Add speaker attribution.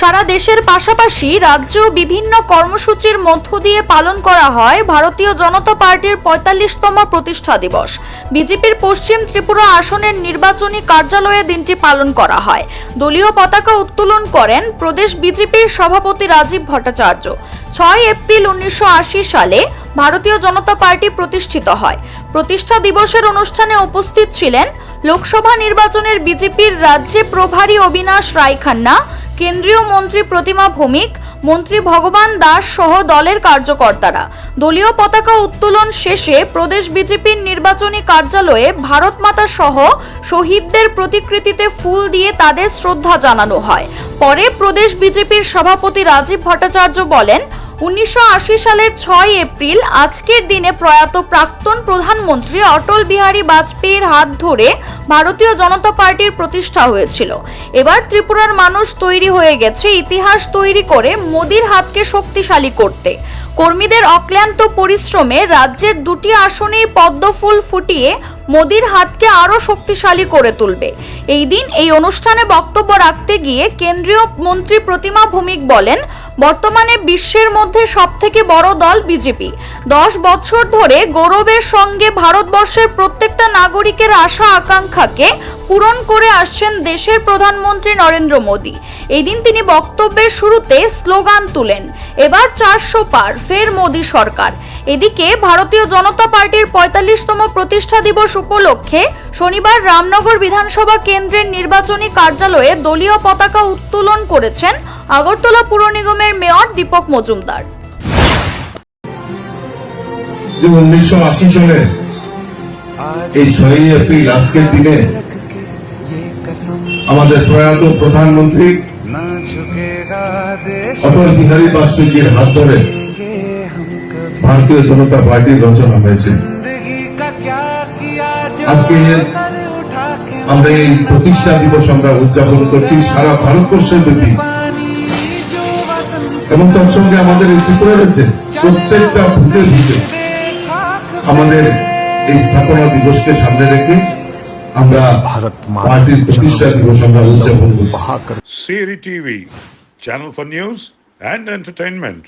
Speaker 1: সারা দেশের পাশাপাশি রাজ্যেও বিভিন্ন কর্মসূচির মধ্য দিয়ে পালন করা হয় ভারতীয় জনতা পার্টির ৪৫তম প্রতিষ্ঠা দিবস। বিজেপির পশ্চিম ত্রিপুরা আসনের নির্বাচনী কার্যালয়ে দিনটি পালন করা হয়। দলীয় পতাকা উত্তোলন করেন প্রদেশ বিজেপির সভাপতি রাজীব ভট্টাচার্য। ৬ এপ্রিল ১৯৮০ সালে ভারতীয় জনতা পার্টি প্রতিষ্ঠিত হয়। প্রতিষ্ঠা দিবসের অনুষ্ঠানে উপস্থিত ছিলেন লোকসভা নির্বাচনের বিজেপির রাজ্যে প্রভারী অবিনাশ রায় খান্না, কেন্দ্রীয় মন্ত্রী প্রতিমা ভৌমিক, মন্ত্রী ভগবান দাস সহ দলের কার্যকর্তারা। দলীয় পতাকা উত্তোলন শেষে প্রদেশ বিজেপির নির্বাচনী কার্যালয়ে ভারত মাতা সহ শহীদদের প্রতিকৃতিতে ফুল দিয়ে তাদের শ্রদ্ধা জানানো হয়। পরে প্রদেশ বিজেপির সভাপতি রাজীব ভট্টাচার্য বলেন, ১৯৮০ সালের ৬ এপ্রিল আজকের দিনে প্রয়াত প্রাক্তন প্রধানমন্ত্রী অটল বিহারী বাজপেয়ীর হাত ধরে ভারতীয় জনতা পার্টির প্রতিষ্ঠা হয়েছিল। এবার ত্রিপুরার মানুষ তৈরি হয়ে গেছে ইতিহাস তৈরি করে মোদির হাতকে শক্তিশালী করতে। কর্মীদের অক্লান্ত পরিশ্রমে রাজ্যের ২টি আসনেই পদ্মফুল ফুটিয়ে মোদির হাতকে আরো শক্তিশালী করে তুলবে। এই দিন এই অনুষ্ঠানে বক্তব্য রাখতে গিয়ে কেন্দ্রীয় মন্ত্রী প্রতিমা ভৌমিক বলেন, বর্তমানে বিশ্বের মধ্যে সবথেকে বড় দল বিজেপি। ১০ বছর ধরে গৌরবের সঙ্গে ভারতবর্ষের প্রত্যেকটা নাগরিকের আশা আকাঙ্ক্ষাকে পূরণ করে আসছেন দেশের প্রধানমন্ত্রী নরেন্দ্র মোদী। এই দিন তিনি বক্তব্যের শুরুতে স্লোগান তুলেন, এবার ৪০০ পার, ফের মোদী সরকার। এদিকে ভারতীয় জনতা পার্টির ৪৫তম প্রতিষ্ঠা দিবস উপলক্ষে শনিবার রামনগর বিধানসভা কেন্দ্রের নির্বাচনী কার্যালয়ে দলীয় পতাকা উত্তোলন করেছেন আগরতলা পুর নিগমের মেয়র দীপক মজুমদার।
Speaker 2: ১৯৮০ সালে এই ৬ এপ্রিল আজকের দিনে আমাদের প্রয়াত প্রধানমন্ত্রী অটল বিহারী বাজপেয়ীর হাত ধরে ভারতীয় জনতা পার্টির রচনা হয়েছে। আজকে আমরা এই প্রতিষ্ঠা দিবস আমরা উদযাপন করছি সারা ভারতবর্ষের ব্যাপী, এবং তার সঙ্গে আমাদের এই ত্রিপুরা রাজ্যে প্রত্যেকটা ভূতে ভূতে আমাদের এই স্থাপনা দিবসকে সামনে রেখে আমরা পার্টির প্রতিষ্ঠা দিবস আমরা উদযাপন করছি।
Speaker 3: CRI TV, channel for news and entertainment.